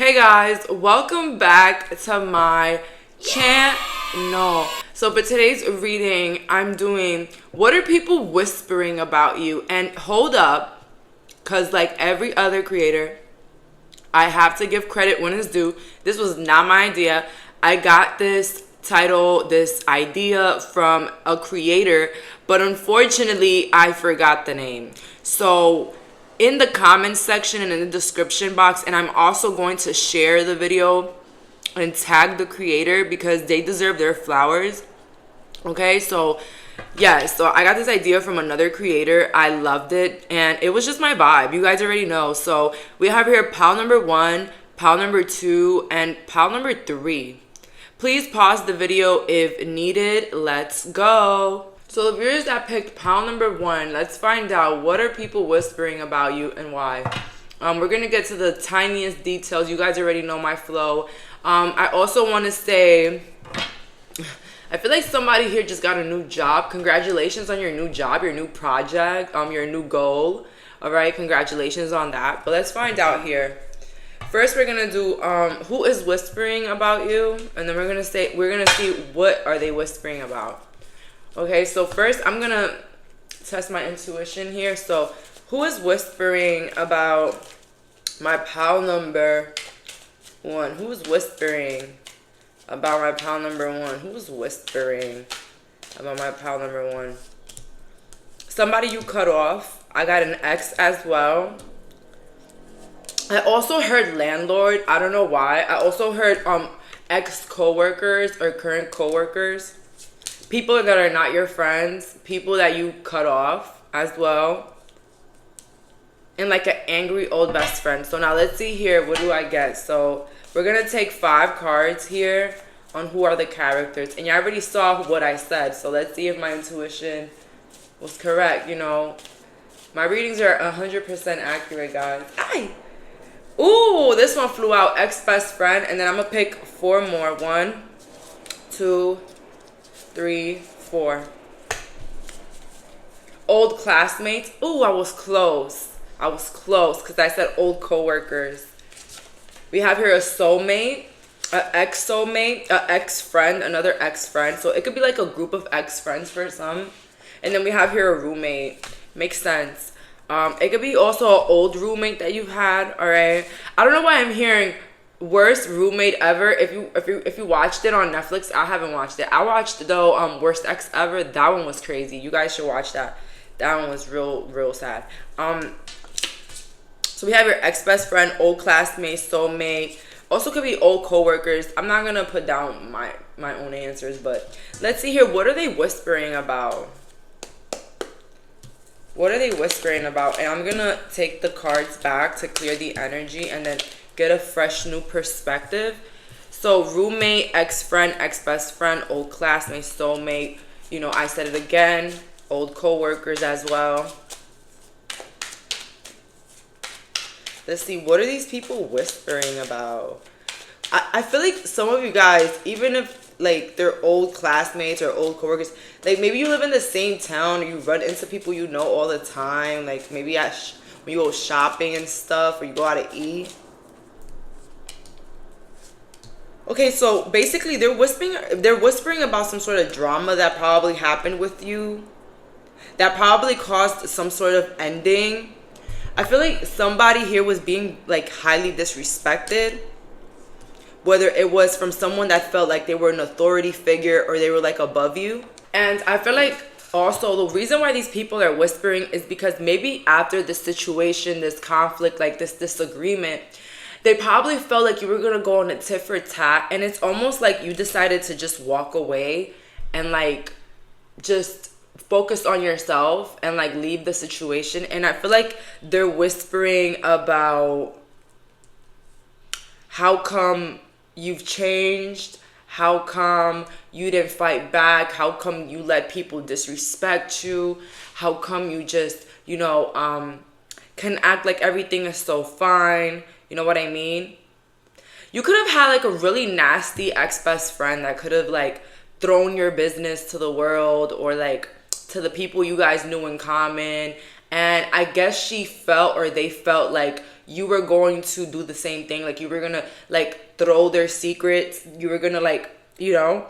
Hey guys, welcome back to my channel. So for today's reading, I'm doing what are people whispering about you? And hold up, because like every other creator, I have to give credit when it's due. This was not my idea. I got this title, this idea from a creator, but unfortunately I forgot the name. So in the comments section and in the description box, and I'm also going to share the video and tag the creator because they deserve their flowers. Okay, so yes, so I got this idea from another creator. I loved it and it was just my vibe. You guys already know. So we have here pile number 1, pile number 2, and pile number 3. Please pause the video if needed. Let's go. So the viewers that picked pile number 1, let's find out what are people whispering about you and why. We're going to get to the tiniest details. You guys already know my flow. I also want to say, I feel like somebody here just got a new job. Congratulations on your new job, your new project, your new goal. All right, congratulations on that. But let's find out here. First, we're gonna do who is whispering about you, and then we're gonna see what are they whispering about. Okay, so first I'm gonna test my intuition here. So who is whispering about my pile number 1? Who is whispering about my pile number 1? Who is whispering about my pile number 1? Somebody you cut off. I got an ex as well. I also heard landlord. I don't know why. I also heard ex co-workers or current co-workers. People that are not your friends. People that you cut off as well. And like an angry old best friend. So now let's see here. What do I get? So we're going to take 5 cards here on who are the characters. And you already saw what I said. So let's see if my intuition was correct. You know, my readings are 100% accurate, guys. Ay! Ooh, this one flew out. Ex-best friend. And then I'm going to pick 4 more. 1, 2, 3, 4. Old classmates. Ooh, I was close. I was close because I said old co-workers. We have here a soulmate, an ex-soulmate, an ex-friend, another ex-friend. So it could be like a group of ex-friends for some. And then we have here a roommate. Makes sense. It could be also an old roommate that you've had. All right. I don't know why I'm hearing worst roommate ever. If you watched it on Netflix, I haven't watched it. I watched though worst ex ever. That one was crazy. You guys should watch that. That one was real sad. So we have your ex-best friend, old classmate, soulmate. Also could be old co-workers. I'm not gonna put down my own answers, but let's see here. What are they whispering about? What are they whispering about? And I'm gonna take the cards back to clear the energy and then get a fresh new perspective. So roommate, ex-friend, ex-best friend, old classmate, soulmate. You know, I said it again. Old co-workers as well. Let's see, what are these people whispering about? I feel like some of you guys, even if like they're old classmates or old coworkers, like maybe you live in the same town or you run into people you know all the time, like maybe when you go shopping and stuff or you go out to eat. Okay, so basically they're whispering about some sort of drama that probably happened with you, that probably caused some sort of ending. I feel like somebody here was being like highly disrespected, whether it was from someone that felt like they were an authority figure or they were like above you. And I feel like also the reason why these people are whispering is because maybe after this situation, this conflict, like this disagreement, they probably felt like you were going to go on a tit for tat. And it's almost like you decided to just walk away and like just focus on yourself and like leave the situation. And I feel like they're whispering about how come you've changed, how come you didn't fight back, how come you let people disrespect you, how come you just, you know, can act like everything is so fine. You know what I mean? You could have had like a really nasty ex-best friend that could have like thrown your business to the world or like to the people you guys knew in common. And I guess she felt or they felt like you were going to do the same thing. Like, you were gonna, like, throw their secrets. You were gonna, like, you know.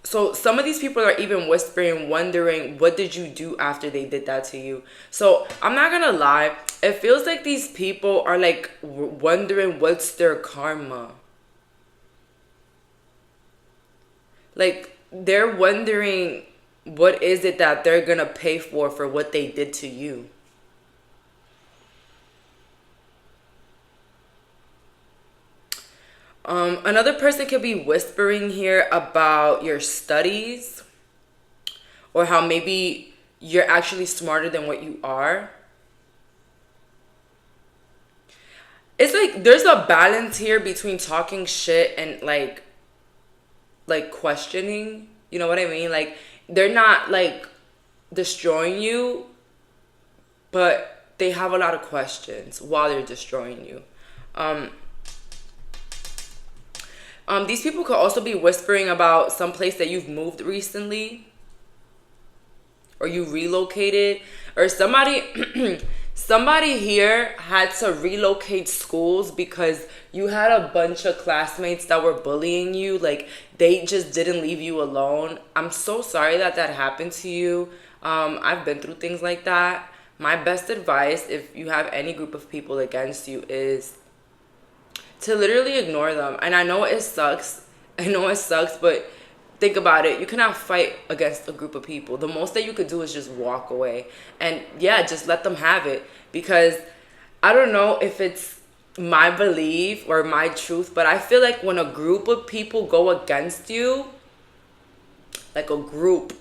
So some of these people are even whispering, wondering, what did you do after they did that to you? So I'm not gonna lie, it feels like these people are like wondering what's their karma. Like, they're wondering what is it that they're gonna pay for what they did to you. Another person could be whispering here about your studies, or how maybe you're actually smarter than what you are. It's like there's a balance here between talking shit and like questioning. You know what I mean? Like, they're not like destroying you, but they have a lot of questions while they're destroying you. These people could also be whispering about some place that you've moved recently, or you relocated, or somebody here had to relocate schools because you had a bunch of classmates that were bullying you. Like, they just didn't leave you alone. I'm so sorry that happened to you. I've been through things like that. My best advice, if you have any group of people against you, is to literally ignore them. And I know it sucks. But think about it. You cannot fight against a group of people. The most that you could do is just walk away. And yeah, just let them have it. Because I don't know if it's my belief or my truth, but I feel like when a group of people go against you, like a group,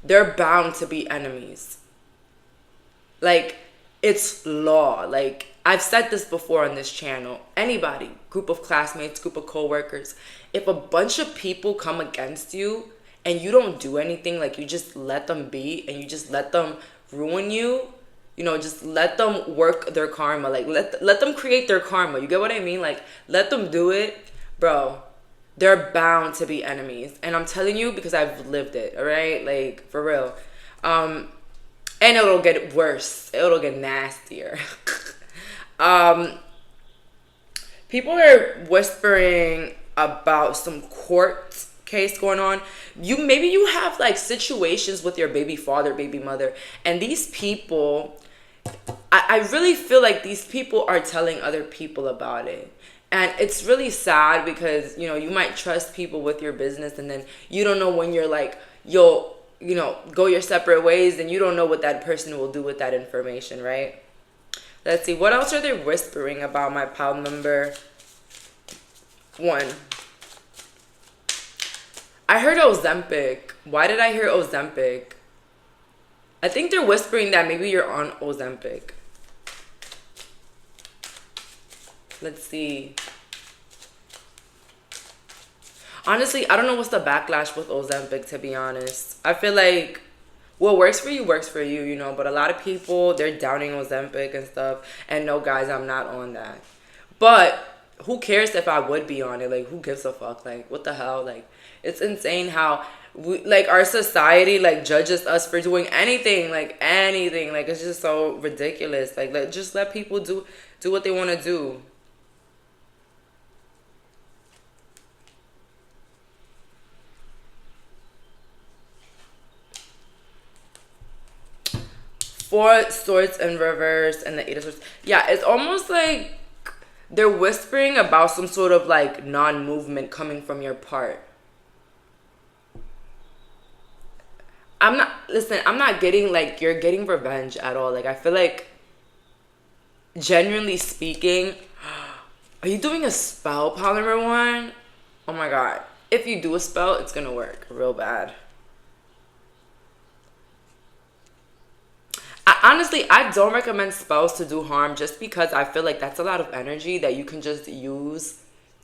they're bound to be enemies. Like, it's law. Like, I've said this before on this channel. Anybody, group of classmates, group of coworkers, if a bunch of people come against you and you don't do anything, like, you just let them be and you just let them ruin you, you know, just let them work their karma. Like, let them create their karma. You get what I mean? Like, let them do it. Bro, they're bound to be enemies. And I'm telling you because I've lived it, all right? Like, for real. And it'll get worse. It'll get nastier. People are whispering about some court case going on. Maybe you have like situations with your baby father, baby mother, and these people, I really feel like these people are telling other people about it. And it's really sad because, you know, you might trust people with your business, and then you don't know when you're like, you'll, you know, go your separate ways, and you don't know what that person will do with that information, right? Let's see. What else are they whispering about, my pal number 1? I heard Ozempic. Why did I hear Ozempic? I think they're whispering that maybe you're on Ozempic. Let's see. Honestly, I don't know what's the backlash with Ozempic, to be honest. I feel like what works for you, you know. But a lot of people, they're downing Ozempic and stuff. And no, guys, I'm not on that. But who cares if I would be on it? Like, who gives a fuck? Like, what the hell? Like, it's insane how like our society like judges us for doing anything. Like, it's just so ridiculous. Like, just let people do what they want to do. Four Swords in reverse and the Eight of Swords. Yeah, it's almost like they're whispering about some sort of like non-movement coming from your part. I'm not getting like you're getting revenge at all. Like, I feel like, genuinely speaking, are you doing a spell, pal number 1? Oh my god. If you do a spell, it's gonna work real bad. Honestly, I don't recommend spells to do harm, just because I feel like that's a lot of energy that you can just use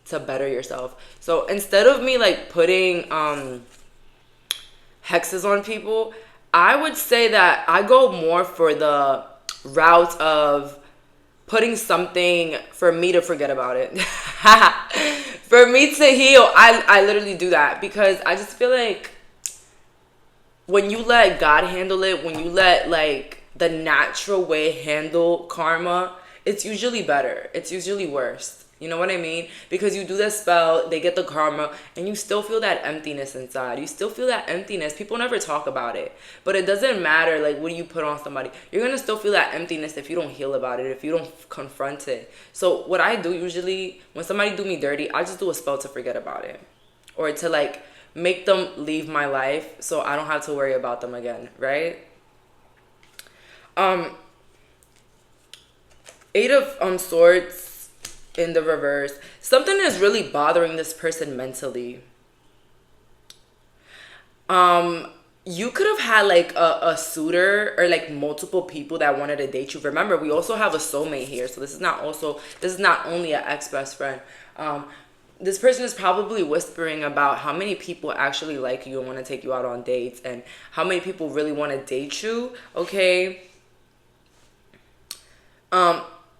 to better yourself. So instead of me like putting hexes on people, I would say that I go more for the route of putting something for me to forget about it. For me to heal, I literally do that because I just feel like when you let God handle it, when you let like the natural way handle karma, it's usually better. It's usually worse. You know what I mean? Because you do the spell, they get the karma, and you still feel that emptiness inside. You still feel that emptiness. People never talk about it. But it doesn't matter, like, what do you put on somebody? You're going to still feel that emptiness if you don't heal about it, if you don't confront it. So what I do usually, when somebody do me dirty, I just do a spell to forget about it. Or to, like, make them leave my life so I don't have to worry about them again, right? Eight of Swords in the reverse. Something is really bothering this person mentally. You could have had like a suitor or like multiple people that wanted to date you. Remember, we also have a soulmate here, so this is not only an ex-best friend. This person is probably whispering about how many people actually like you and want to take you out on dates, and how many people really want to date you. Okay.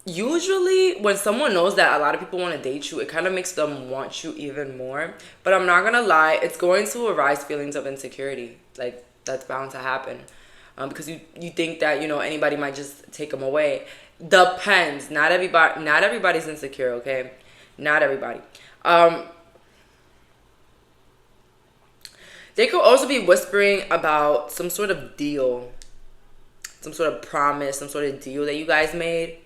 Usually when someone knows that a lot of people want to date you, it kind of makes them want you even more. But I'm not gonna lie, it's going to arise feelings of insecurity. Like, that's bound to happen. Because you think that, you know, anybody might just take them away. Depends. Not everybody's insecure, okay? Not everybody. They could also be whispering about some sort of deal, some sort of promise, some sort of deal that you guys made.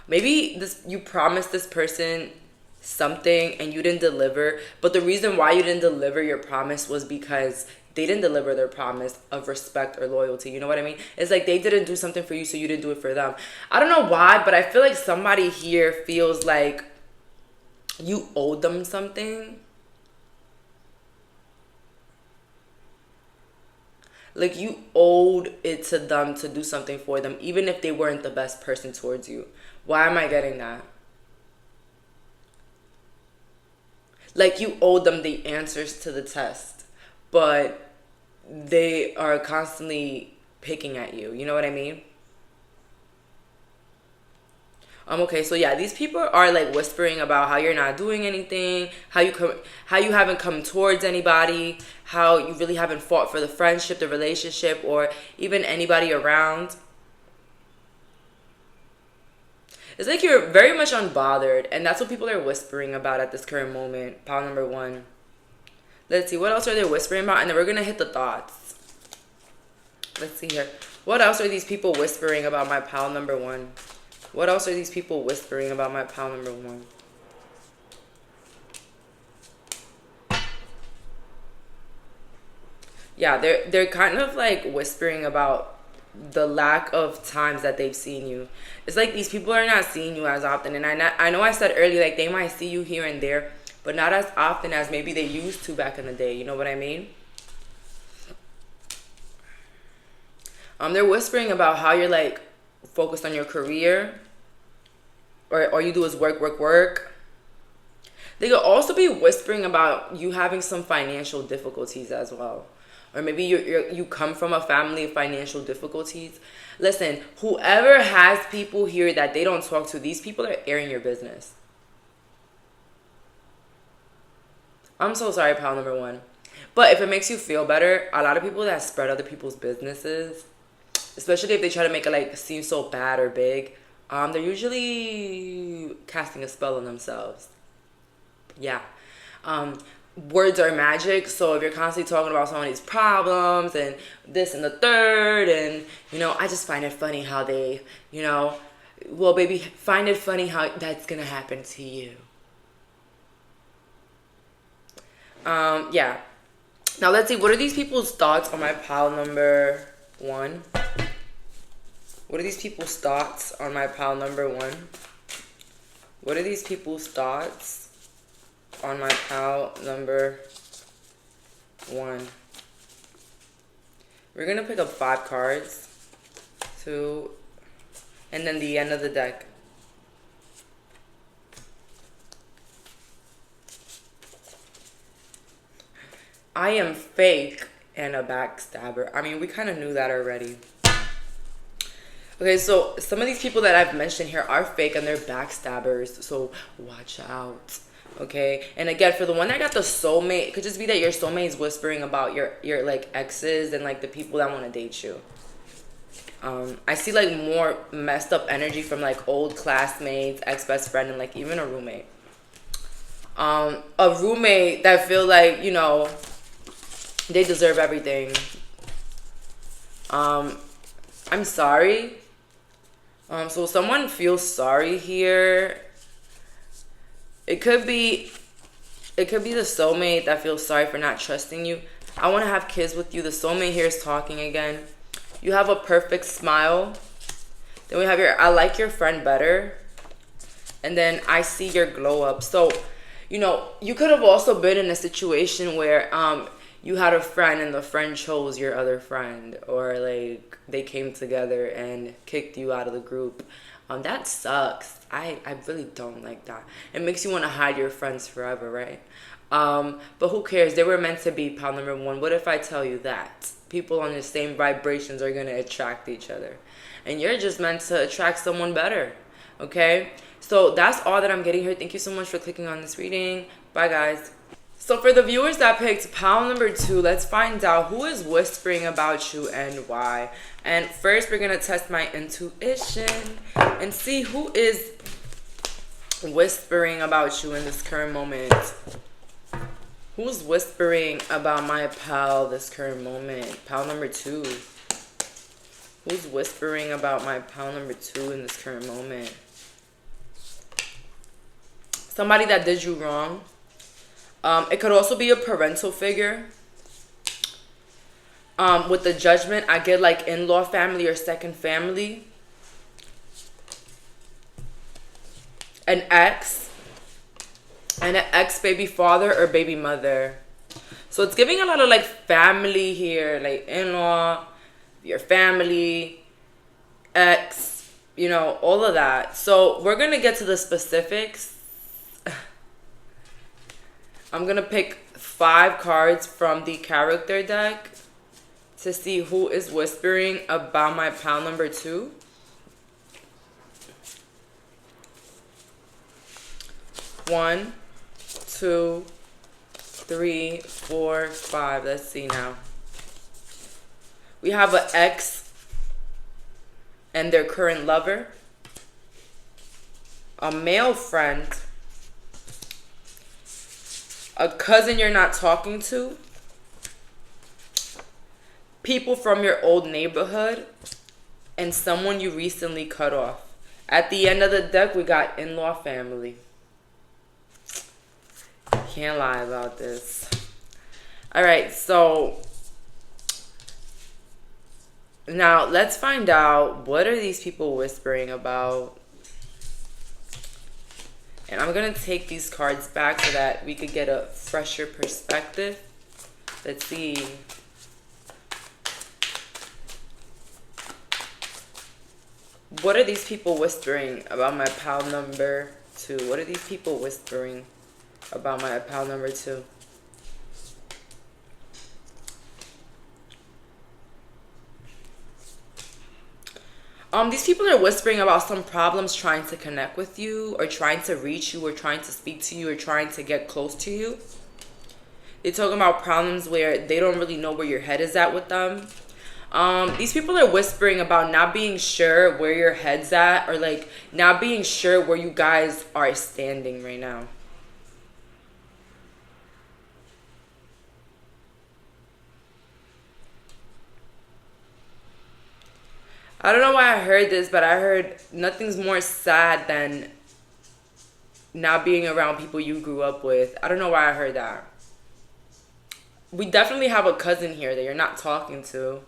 Maybe you promised this person something and you didn't deliver, but the reason why you didn't deliver your promise was because they didn't deliver their promise of respect or loyalty. You know what I mean? It's like they didn't do something for you, so you didn't do it for them. I don't know why, but I feel like somebody here feels like you owed them something. Like you owed it to them to do something for them, even if they weren't the best person towards you. Why am I getting that? Like you owed them the answers to the test, but they are constantly picking at you. You know what I mean? Okay, so yeah, these people are like whispering about how you're not doing anything, how you haven't come towards anybody, how you really haven't fought for the friendship, the relationship, or even anybody around. It's like you're very much unbothered, and that's what people are whispering about at this current moment. Pile number 1. Let's see, what else are they whispering about? And then we're gonna hit the thoughts. Let's see here. What else are these people whispering about my pile number 1? What else are these people whispering about my pile number 1? Yeah, they're kind of like whispering about the lack of times that they've seen you. It's like these people are not seeing you as often. And I know I said earlier, like they might see you here and there, but not as often as maybe they used to back in the day. You know what I mean? They're whispering about how you're like focused on your career, or all you do is work. They could also be whispering about you having some financial difficulties as well. Or maybe you come from a family of financial difficulties. Listen, whoever has people here that they don't talk to, these people are airing your business. I'm so sorry, pile number 1. But if it makes you feel better, a lot of people that spread other people's businesses, especially if they try to make it like seem so bad or big, they're usually casting a spell on themselves. Yeah. Words are magic, so if you're constantly talking about somebody's problems and this and the third, and you know, I just find it funny how they, you know, well baby, find it funny how that's gonna happen to you. Yeah. Now let's see, what are these people's thoughts on my pile number 1? What are these people's thoughts on my pile number 1? What are these people's thoughts on my pile number 1? We're gonna pick up 5 cards, 2, and then the end of the deck. I am fake and a backstabber. I mean, we kind of knew that already. Okay, so some of these people that I've mentioned here are fake and they're backstabbers, so watch out. Okay, and again, for the one that got the soulmate, it could just be that your soulmate is whispering about your like exes and like the people that want to date you. I see like more messed up energy from like old classmates, ex best friend, and like even a roommate. A roommate that feel like, you know, they deserve everything. I'm sorry. So someone feels sorry here. It could be the soulmate that feels sorry for not trusting you. I want to have kids with you. The soulmate here is talking again. You have a perfect smile. Then we have your I like your friend better. And then I see your glow up. So, you know, you could have also been in a situation where you had a friend and the friend chose your other friend, or like they came together and kicked you out of the group. That sucks. I really don't like that. It makes you want to hide your friends forever, right? But who cares? They were meant to be, pal number one. What if I tell you that people on the same vibrations are going to attract each other? And you're just meant to attract someone better, okay? So that's all that I'm getting here. Thank you so much for clicking on this reading. Bye, guys. So for the viewers that picked pile number 2, let's find out who is whispering about you and why. And first, we're going to test my intuition and see who is whispering about you in this current moment. Who's whispering about my pal this current moment? Pal number 2. Who's whispering about my pal number 2 in this current moment? Somebody that did you wrong. It could also be a parental figure. With the Judgment, I get like in-law family or second family. An ex. And an ex-baby father or baby mother. So it's giving a lot of like family here. Like in-law, your family, ex, you know, all of that. So we're going to get to the specifics. I'm going to pick 5 cards from the character deck to see who is whispering about my pal number 2. One, 2, 3, 4, 5. Let's see now. We have an ex and their current lover. A male friend. A cousin you're not talking to. People from your old neighborhood. And someone you recently cut off. At the end of the deck, we got in-law family. Can't lie about this. Alright, so now let's find out, what are these people whispering about? And I'm going to take these cards back so that we could get a fresher perspective. Let's see. What are these people whispering about my pal number 2? What are these people whispering about my pal number 2? These people are whispering about some problems trying to connect with you, or trying to reach you, or trying to speak to you, or trying to get close to you. They're talking about problems where they don't really know where your head is at with them. These people are whispering about not being sure where your head's at, or like not being sure where you guys are standing right now. I don't know why I heard this, but I heard nothing's more sad than not being around people you grew up with. I don't know why I heard that. We definitely have a cousin here that you're not talking to.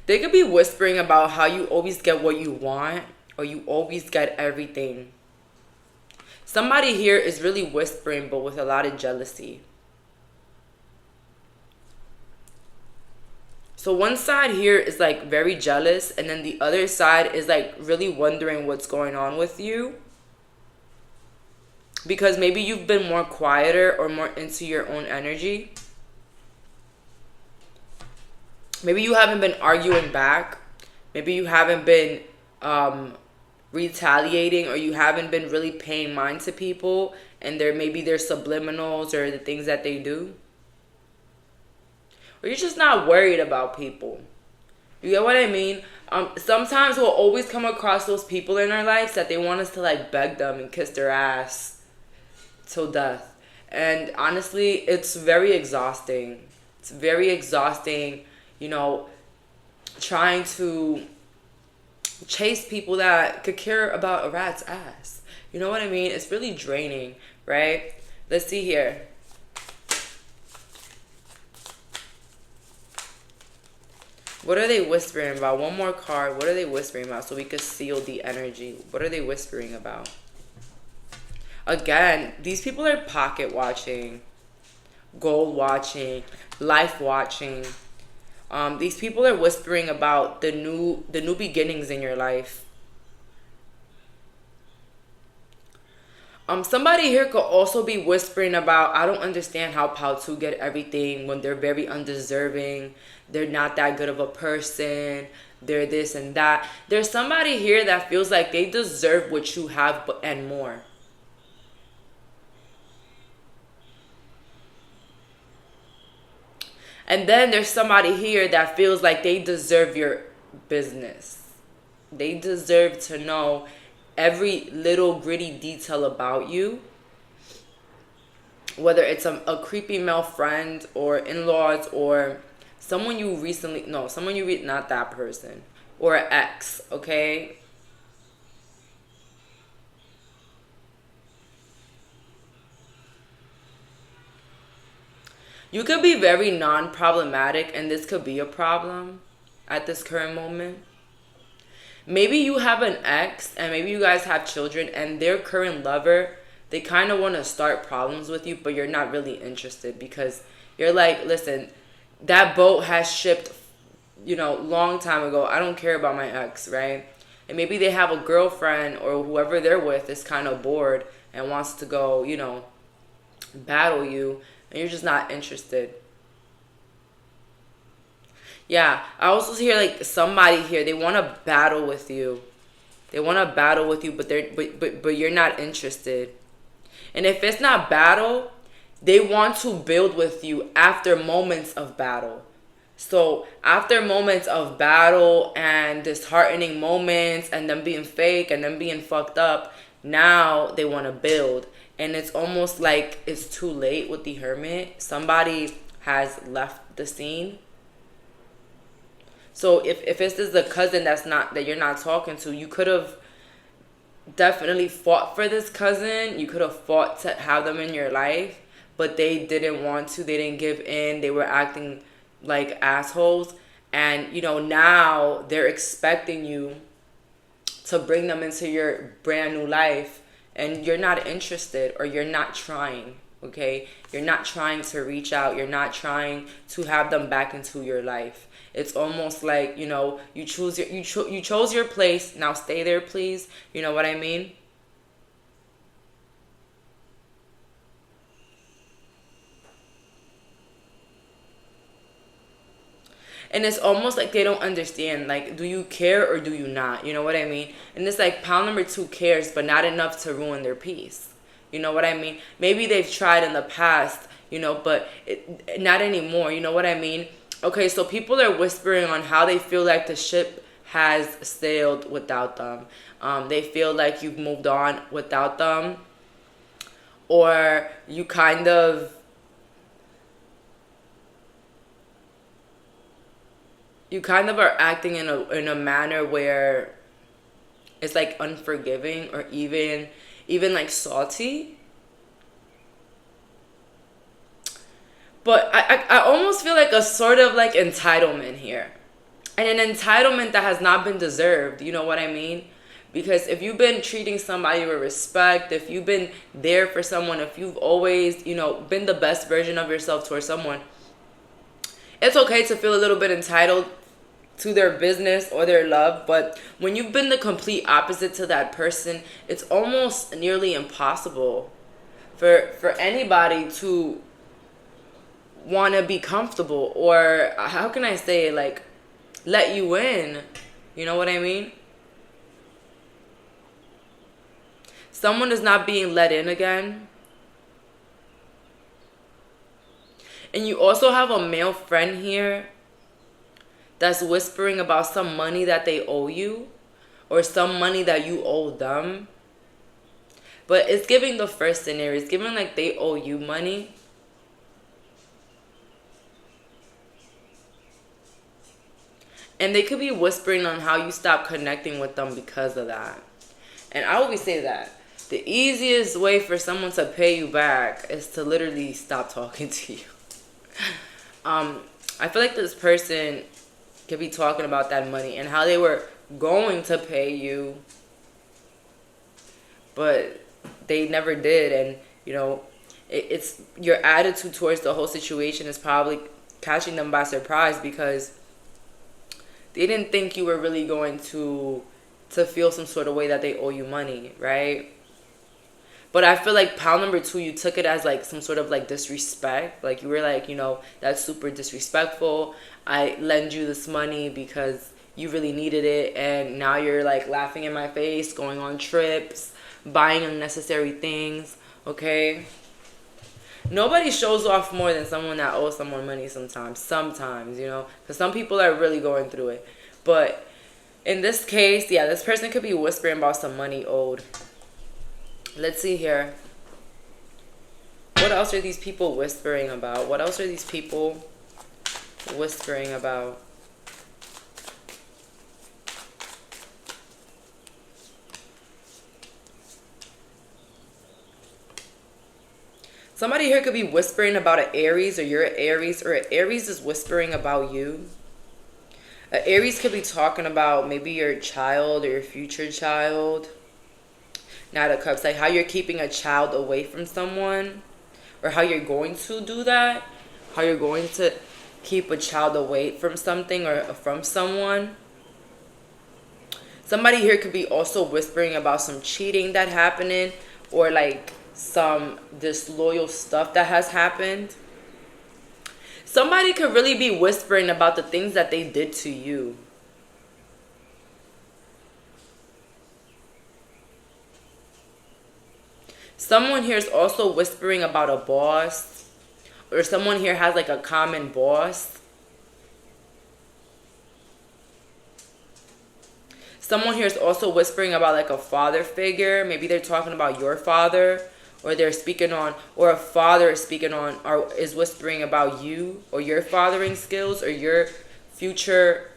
They could be whispering about how you always get what you want, or you always get everything. Somebody here is really whispering, but with a lot of jealousy. So one side here is like very jealous, and then the other side is like really wondering what's going on with you. Because maybe you've been more quieter or more into your own energy. Maybe you haven't been arguing back. Maybe you haven't been um retaliating, or you haven't been really paying mind to people, and there maybe their subliminals or the things that they do, or you're just not worried about people. You get what I mean? Sometimes we'll always come across those people in our lives that they want us to like beg them and kiss their ass till death. And honestly, it's very exhausting. It's very exhausting, you know, trying to chase people that could care about a rat's ass. You know what I mean? It's really draining, right? Let's see here. What are they whispering about? One more card. What are they whispering about so we could seal the energy? What are they whispering about? Again, these people are pocket watching, goal watching, life watching. These people are whispering about the new beginnings in your life. Somebody here could also be whispering about, I don't understand how Pao get everything when they're very undeserving. They're not that good of a person. They're this and that. There's somebody here that feels like they deserve what you have and more. And then there's somebody here that feels like they deserve your business. They deserve to know every little gritty detail about you. Whether it's a creepy male friend or in-laws or someone you recently, no, someone you not that person. Or an ex, okay? You could be very non-problematic, and this could be a problem at this current moment. Maybe you have an ex, and maybe you guys have children, and their current lover, they kind of want to start problems with you, but you're not really interested because you're like, listen, that boat has shipped, long time ago. I don't care about my ex, right? And maybe they have a girlfriend or whoever they're with is kind of bored and wants to go, battle you, and you're just not interested. Yeah, I also hear like somebody here, they want to battle with you. They want to battle with you, but you're not interested. And if it's not battle, they want to build with you after moments of battle. So after moments of battle and disheartening moments and them being fake and them being fucked up, now they want to build. And it's almost like it's too late with the Hermit. Somebody has left the scene. So if this is a cousin that you're not talking to, you could have definitely fought for this cousin. You could have fought to have them in your life, but they didn't want to. They didn't give in. They were acting like assholes. And, now they're expecting you to bring them into your brand new life, and you're not interested, or you're not trying, okay? You're not trying to reach out. You're not trying to have them back into your life. It's almost like, you chose your place. Now stay there, please. You know what I mean? And it's almost like they don't understand. Like, do you care or do you not? You know what I mean? And it's like pile number 2 cares, but not enough to ruin their peace. You know what I mean? Maybe they've tried in the past, but not anymore. You know what I mean? Okay, so people are whispering on how they feel like the ship has sailed without them. They feel like you've moved on without them. Or you kind of are acting in a manner where it's like unforgiving, or even like salty. But I almost feel like a sort of like entitlement here. And an entitlement that has not been deserved. You know what I mean? Because if you've been treating somebody with respect, if you've been there for someone, if you've always, been the best version of yourself towards someone, it's okay to feel a little bit entitled to their business or their love. But when you've been the complete opposite to that person, it's almost nearly impossible for anybody to want to be comfortable, or how can I say, like, let you in. You know what I mean? Someone is not being let in again. And you also have a male friend here that's whispering about some money that they owe you or some money that you owe them. But it's giving the first scenario. It's giving like they owe you money. And they could be whispering on how you stop connecting with them because of that. And I always say that the easiest way for someone to pay you back is to literally stop talking to you. I feel like this person could be talking about that money and how they were going to pay you, but they never did. And, you know, it's your attitude towards the whole situation is probably catching them by surprise because they didn't think you were really going to feel some sort of way that they owe you money, right? But I feel like pile number 2, you took it as like some sort of like disrespect. Like you were like, you know, that's super disrespectful. I lend you this money because you really needed it. And now you're like laughing in my face, going on trips, buying unnecessary things, okay? Nobody shows off more than someone that owes someone money sometimes, you know? Because some people are really going through it. But in this case, yeah, this person could be whispering about some money owed. Let's see here. What else are these people whispering about? What else are these people whispering about? Somebody here could be whispering about an Aries, or you're an Aries, or an Aries is whispering about you. An Aries could be talking about maybe your child or your future child. Knight of Cups, like how you're keeping a child away from someone, or how you're going to do that, how you're going to keep a child away from something or from someone. Somebody here could be also whispering about some cheating that happening, or like some disloyal stuff that has happened. Somebody could really be whispering about the things that they did to you. Someone here is also whispering about a boss, or someone here has like a common boss. Someone here is also whispering about like a father figure. Maybe they're talking about your father, or they're speaking on, or a father is speaking on, or is whispering about you, or your fathering skills, or your future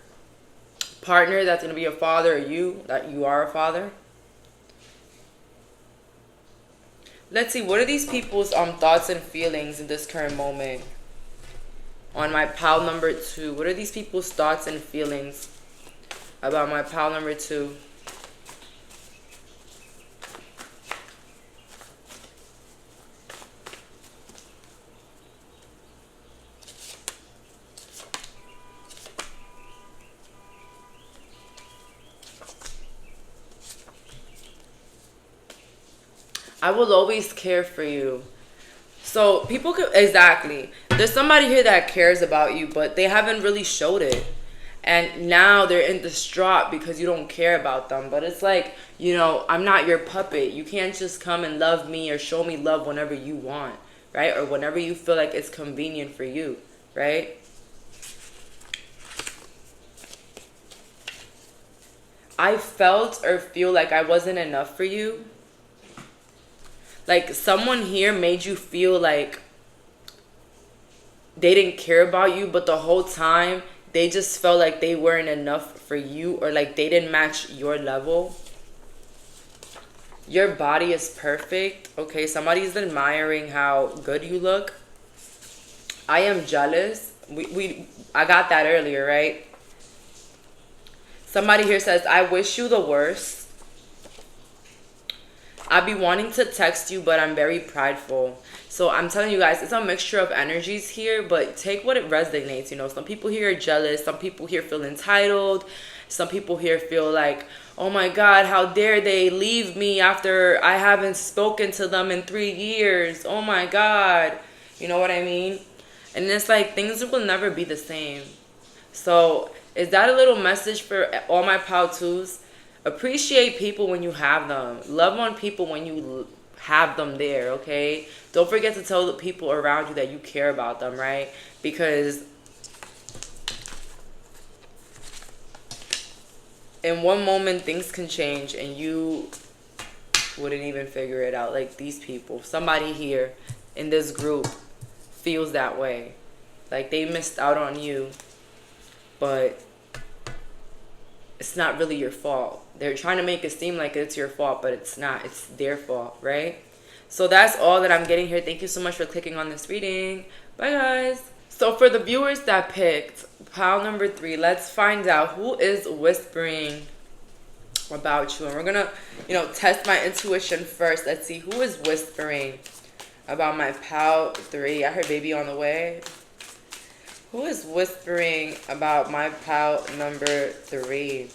partner that's going to be a father, or you, that you are a father. Let's see, what are these people's thoughts and feelings in this current moment? On my pile number 2, what are these people's thoughts and feelings about my pile number 2? I will always care for you. So people could, exactly. There's somebody here that cares about you, but they haven't really showed it. And now they're in distraught because you don't care about them. But it's like, you know, I'm not your puppet. You can't just come and love me or show me love whenever you want, right? Or whenever you feel like it's convenient for you, right? I felt or feel like I wasn't enough for you. Like someone here made you feel like they didn't care about you, but the whole time they just felt like they weren't enough for you, or like they didn't match your level. Your body is perfect. Okay, somebody's admiring how good you look. I am jealous. I got that earlier, right? Somebody here says, I wish you the worst. I be wanting to text you, but I'm very prideful. So I'm telling you guys, it's a mixture of energies here, but take what it resonates. You know, some people here are jealous. Some people here feel entitled. Some people here feel like, oh my God, how dare they leave me after I haven't spoken to them in 3 years. Oh my God. You know what I mean? And it's like, things will never be the same. So is that a little message for all my pal twos? Appreciate people when you have them. Love on people when you have them there, okay? Don't forget to tell the people around you that you care about them, right? Because in one moment things can change and you wouldn't even figure it out. Like these people, somebody here in this group feels that way. Like they missed out on you, but it's not really your fault. They're trying to make it seem like it's your fault, but it's not. It's their fault, right? So that's all that I'm getting here. Thank you so much for clicking on this reading. Bye, guys. So for the viewers that picked pile number 3, let's find out who is whispering about you. And we're going to, test my intuition first. Let's see who is whispering about my pile 3. I heard baby on the way. Who is whispering about my pal number 3?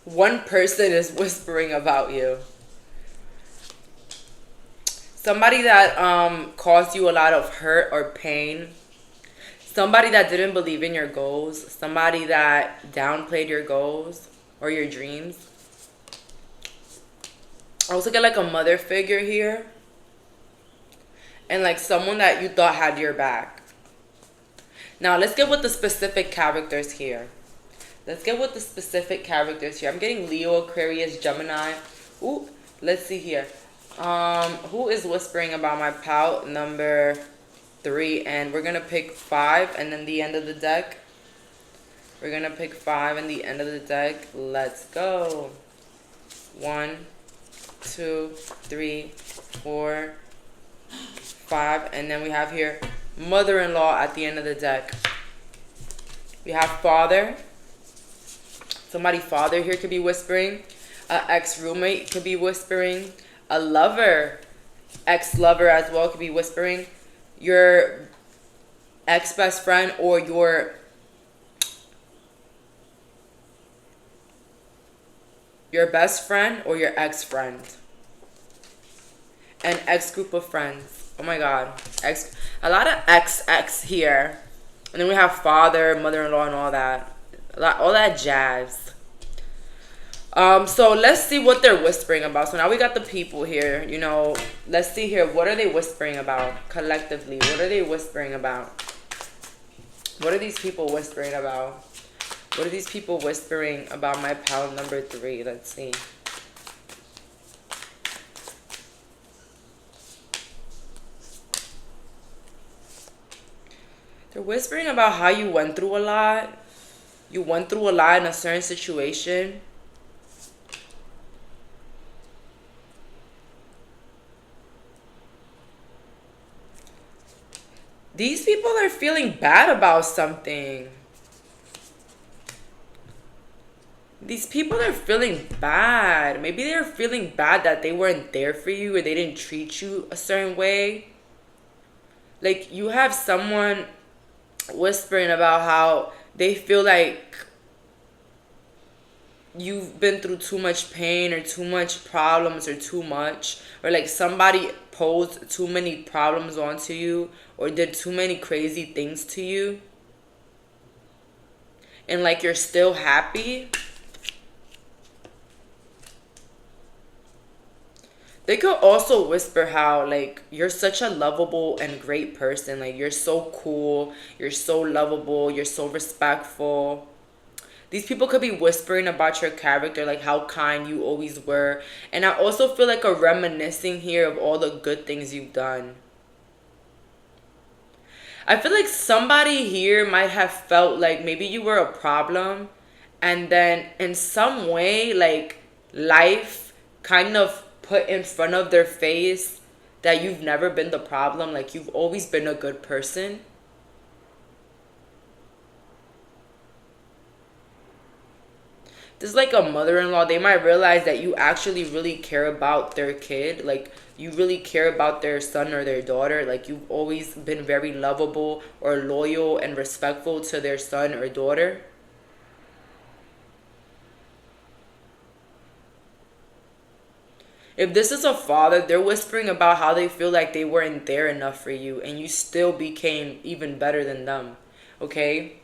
One person is whispering about you. Somebody that caused you a lot of hurt or pain. Somebody that didn't believe in your goals. Somebody that downplayed your goals or your dreams. I also get like a mother figure here. And like someone that you thought had your back. Now let's get with the specific characters here. I'm getting Leo, Aquarius, Gemini. Ooh, let's see here. Who is whispering about my pal number 3? And we're gonna pick 5 and then the end of the deck. Let's go. 1, 2, 3, 4, 5, and then we have here mother-in-law at the end of the deck. We have father. Somebody father here could be whispering. An ex-roommate could be whispering. A lover, ex-lover as well could be whispering. Your ex-best friend or your best friend or your ex-friend. An ex-group of friends. Oh my God. A lot of ex here. And then we have father, mother-in-law, and all that. All that jazz. So let's see what they're whispering about. So now we got the people here. Let's see here. What are they whispering about collectively? What are they whispering about? What are these people whispering about? What are these people whispering about my pal number 3? Let's see. They're whispering about how you went through a lot. You went through a lot in a certain situation. These people are feeling bad about something. These people are feeling bad. Maybe they're feeling bad that they weren't there for you or they didn't treat you a certain way. Like you have someone whispering about how they feel like you've been through too much pain or too much problems or too much, or like somebody posed too many problems onto you or did too many crazy things to you, and like you're still happy. They could also whisper how, like, you're such a lovable and great person. Like, you're so cool. You're so lovable. You're so respectful. These people could be whispering about your character, like how kind you always were. And I also feel like a reminiscing here of all the good things you've done. I feel like somebody here might have felt like maybe you were a problem. And then in some way, like, life kind of put in front of their face that you've never been the problem. Like, you've always been a good person. This is like a mother-in-law. They might realize that you actually really care about their kid. Like, you really care about their son or their daughter. Like, you've always been very lovable or loyal and respectful to their son or daughter. If this is a father, they're whispering about how they feel like they weren't there enough for you and you still became even better than them, okay?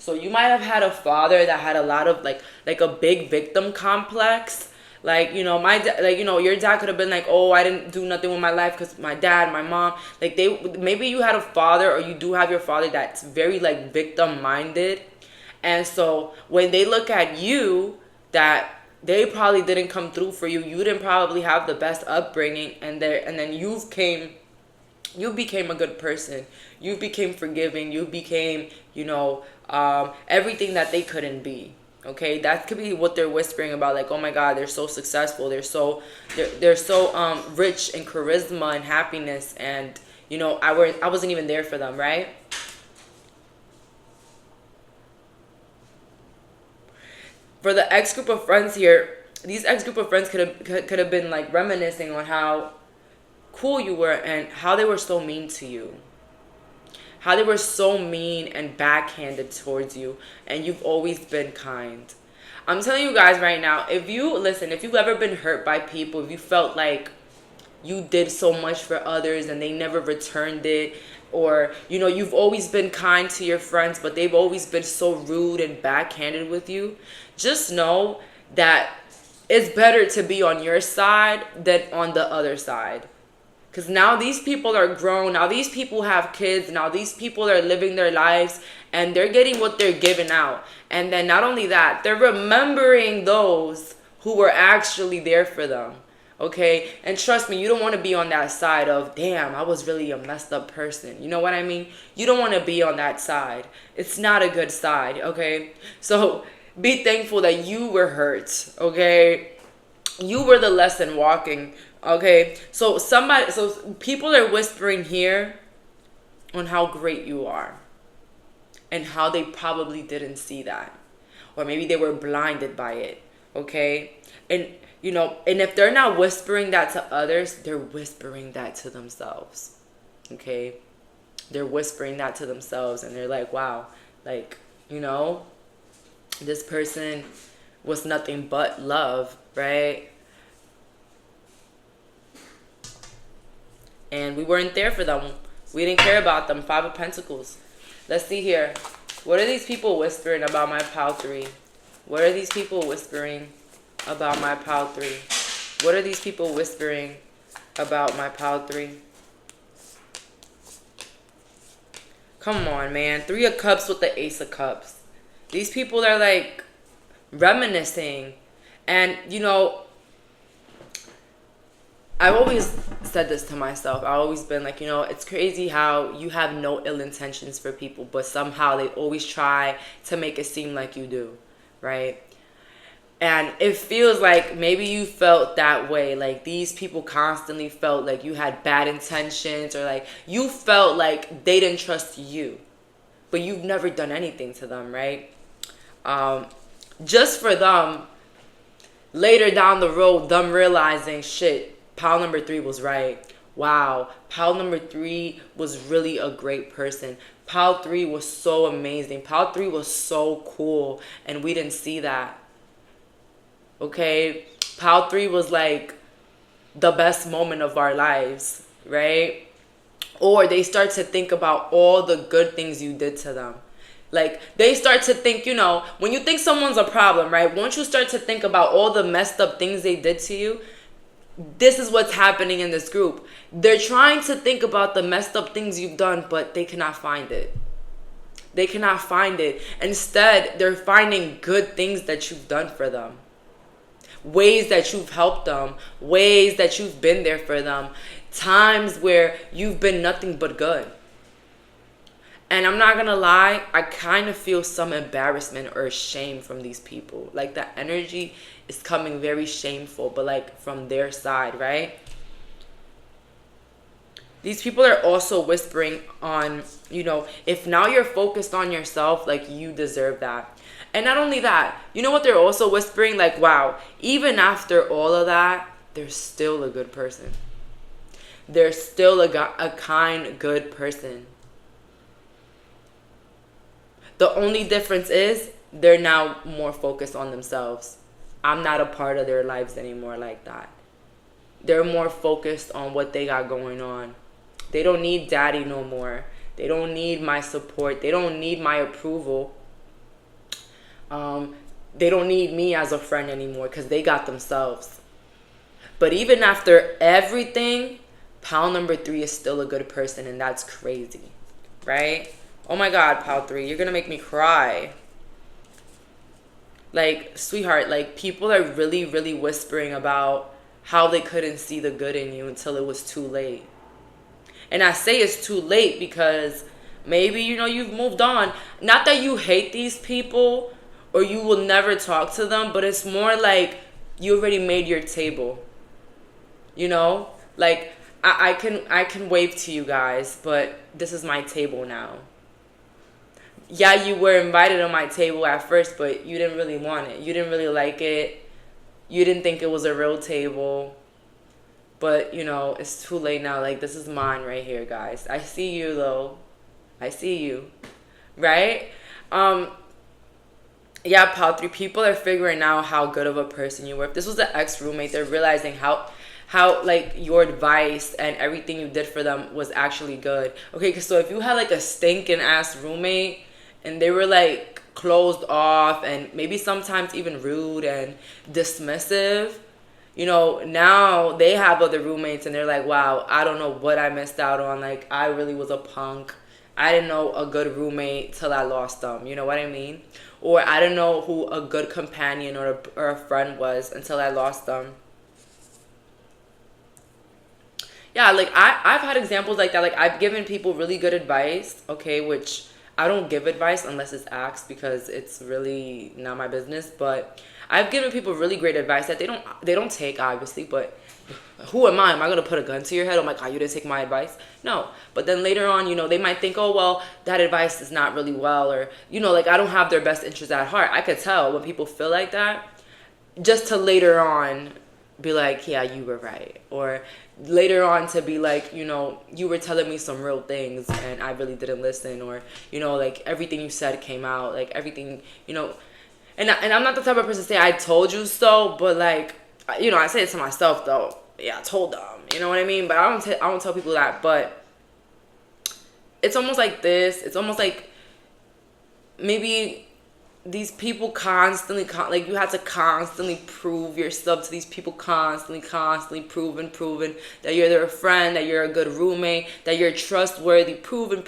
So you might have had a father that had a lot of like a big victim complex. Like, your dad could have been like, oh, I didn't do nothing with my life because my dad, my mom, like maybe you had a father, or you do have your father that's very like victim minded. And so when they look at you, that they probably didn't come through for you. You didn't probably have the best upbringing, and then you became a good person. You became forgiving. You became, everything that they couldn't be. Okay, that could be what they're whispering about. Like, oh my God, they're so successful. They're so rich in charisma and happiness, and I wasn't even there for them, right? For the ex group of friends here, these ex group of friends could have been like reminiscing on how cool you were and how they were so mean to you. How they were so mean and backhanded towards you, and you've always been kind. I'm telling you guys right now, if you've ever been hurt by people, if you felt like you did so much for others and they never returned it, or you've always been kind to your friends but they've always been so rude and backhanded with you, just know that it's better to be on your side than on the other side. Because now these people are grown. Now these people have kids. Now these people are living their lives, and they're getting what they're giving out. And then not only that, they're remembering those who were actually there for them. Okay? And trust me, you don't want to be on that side of, damn, I was really a messed up person. You know what I mean? You don't want to be on that side. It's not a good side. Okay? So be thankful that you were hurt. Okay? You were the lesson walking. Okay, so people are whispering here on how great you are and how they probably didn't see that, or maybe they were blinded by it. Okay, and if they're not whispering that to others, they're whispering that to themselves. Okay, they're whispering that to themselves, and they're like, wow, like, this person was nothing but love, right? And we weren't there for them. We didn't care about them. 5 of Pentacles. Let's see here. What are these people whispering about my pile 3? What are these people whispering about my pile 3? What are these people whispering about my pile 3? Come on, man. 3 of Cups with the Ace of Cups. These people are like reminiscing. And, I've always said this to myself. I've always been like, it's crazy how you have no ill intentions for people, but somehow they always try to make it seem like you do, right? And it feels like maybe you felt that way. Like these people constantly felt like you had bad intentions, or like you felt like they didn't trust you, but you've never done anything to them, right? Just for them, later down the road, them realizing, shit, pile number 3 was right. Wow, pile number 3 was really a great person. Pile 3 was so amazing. Pile 3 was so cool, and we didn't see that. Okay, pile 3 was like the best moment of our lives, right? Or they start to think about all the good things you did to them. Like, they start to think, when you think someone's a problem, right? Once you start to think about all the messed up things they did to you, this is what's happening in this group. They're trying to think about the messed up things you've done, but they cannot find it. They cannot find it. Instead, they're finding good things that you've done for them. Ways that you've helped them. Ways that you've been there for them. Times where you've been nothing but good. And I'm not gonna lie, I kind of feel some embarrassment or shame from these people. Like, the energy is coming very shameful, but like from their side, right? These people are also whispering on, if now you're focused on yourself, like, you deserve that. And not only that, you know what they're also whispering? Like, wow, even after all of that, they're still a good person. They're still a kind, good person. The only difference is they're now more focused on themselves. I'm not a part of their lives anymore like that. They're more focused on what they got going on. They don't need daddy no more. They don't need my support. They don't need my approval. They don't need me as a friend anymore because they got themselves. But even after everything, pal number 3 is still a good person, and that's crazy, right? Oh my God, pal 3, you're gonna make me cry. Like, sweetheart, like, people are really, really whispering about how they couldn't see the good in you until it was too late. And I say it's too late because maybe, you've moved on. Not that you hate these people or you will never talk to them, but it's more like you already made your table. Like, I can wave to you guys, but this is my table now. Yeah, you were invited on my table at first, but you didn't really want it. You didn't really like it. You didn't think it was a real table. But, it's too late now. Like, this is mine right here, guys. I see you, though. I see you. Right? Yeah, pal 3, people are figuring out how good of a person you were. If this was an ex-roommate, they're realizing how like your advice and everything you did for them was actually good. Okay, so if you had like a stinking ass roommate and they were like closed off and maybe sometimes even rude and dismissive, now they have other roommates and they're like, wow, I don't know what I missed out on. Like, I really was a punk. I didn't know a good roommate till I lost them. You know what I mean? Or I didn't know who a good companion or a friend was until I lost them. Yeah, like, I've had examples like that. Like, I've given people really good advice, okay, which I don't give advice unless it's asked because it's really not my business. But I've given people really great advice that they don't take, obviously. But who am I? Am I going to put a gun to your head? Oh my God, you didn't take my advice? No. But then later on, they might think, oh, well, that advice is not really well. Or, like, I don't have their best interest at heart. I could tell when people feel like that. Just to later on be like, yeah, you were right. Or later on to be like, you were telling me some real things and I really didn't listen. Or, like, everything you said came out. Like, everything, And I'm not the type of person to say I told you so. But, like, I say it to myself, though. Yeah, I told them. You know what I mean? But I don't tell people that. But it's almost like this. It's almost like maybe these people constantly, like, you have to constantly prove yourself to these people, constantly proving that you're their friend, that you're a good roommate, that you're trustworthy, proven,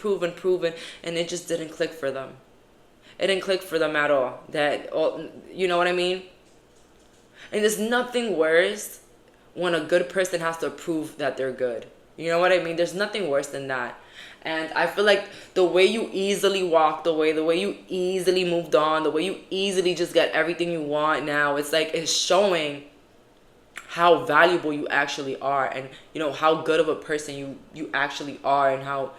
and it just didn't click for them. It didn't click for them at all. You know what I mean? And there's nothing worse when a good person has to prove that they're good. You know what I mean? There's nothing worse than that. And I feel like the way you easily walked away, the way you easily moved on, the way you easily just get everything you want now, it's like it's showing how valuable you actually are and, how good of a person you actually are and how,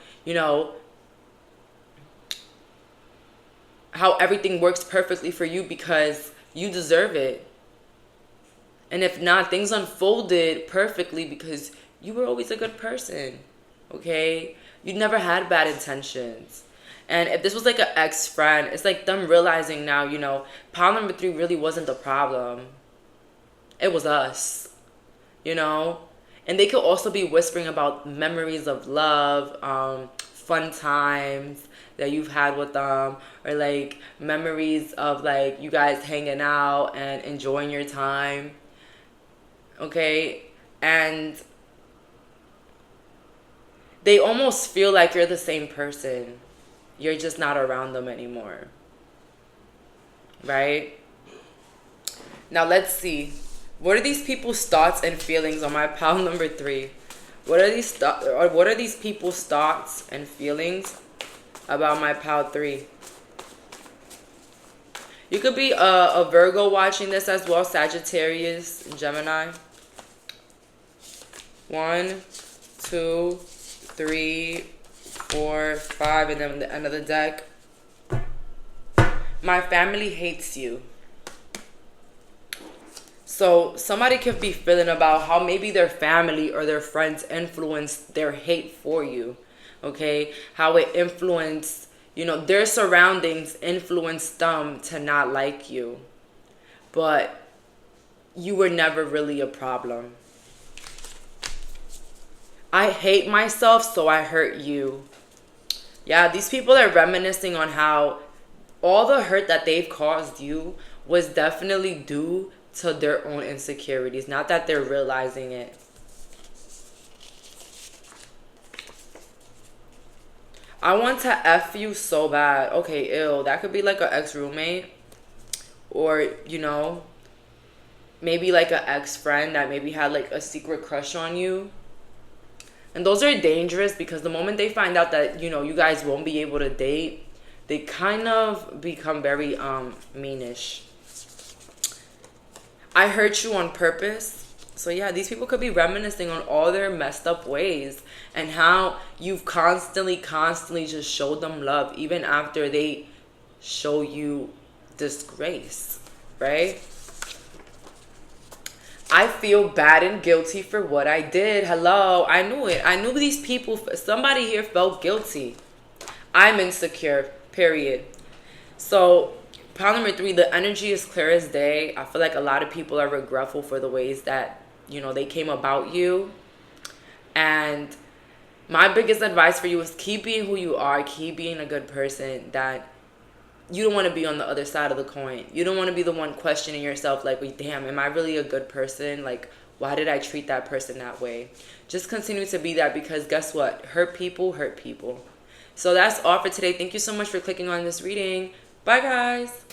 how everything works perfectly for you because you deserve it. And if not, things unfolded perfectly because you were always a good person, okay? You never had bad intentions. And if this was like an ex-friend, it's like them realizing now, pile number 3 really wasn't the problem. It was us, And they could also be whispering about memories of love, fun times that you've had with them, or like memories of like you guys hanging out and enjoying your time, okay? And they almost feel like you're the same person. You're just not around them anymore. Right? Now let's see. What are these people's thoughts and feelings on my pal number 3? What are these people's thoughts and feelings about my pal 3? You could be a Virgo watching this as well, Sagittarius, Gemini. 1, 2, 3, 4, 5, and then the end of the deck. My family hates you. So somebody could be feeling about how maybe their family or their friends influenced their hate for you. Okay? How it influenced, their surroundings influenced them to not like you. But you were never really a problem. I hate myself, so I hurt you. Yeah, these people are reminiscing on how all the hurt that they've caused you was definitely due to their own insecurities. Not that they're realizing it. I want to F you so bad. Okay, ew. That could be like an ex-roommate. Or, you know, maybe like an ex-friend that maybe had like a secret crush on you. And those are dangerous because the moment they find out that, you know, you guys won't be able to date, they kind of become very meanish. I hurt you on purpose. So yeah, these people could be reminiscing on all their messed up ways and how you've constantly just showed them love even after they show you disgrace, right? I feel bad and guilty for what I did. Hello, I knew it. I knew these people, somebody here felt guilty. I'm insecure, period. So, problem number 3, the energy is clear as day. I feel like a lot of people are regretful for the ways that, you know, they came about you. And my biggest advice for you is keep being who you are. Keep being a good person. That you don't want to be on the other side of the coin. You don't want to be the one questioning yourself like, wait, damn, am I really a good person? Like, why did I treat that person that way? Just continue to be that, because guess what? Hurt people hurt people. So that's all for today. Thank you so much for clicking on this reading. Bye, guys.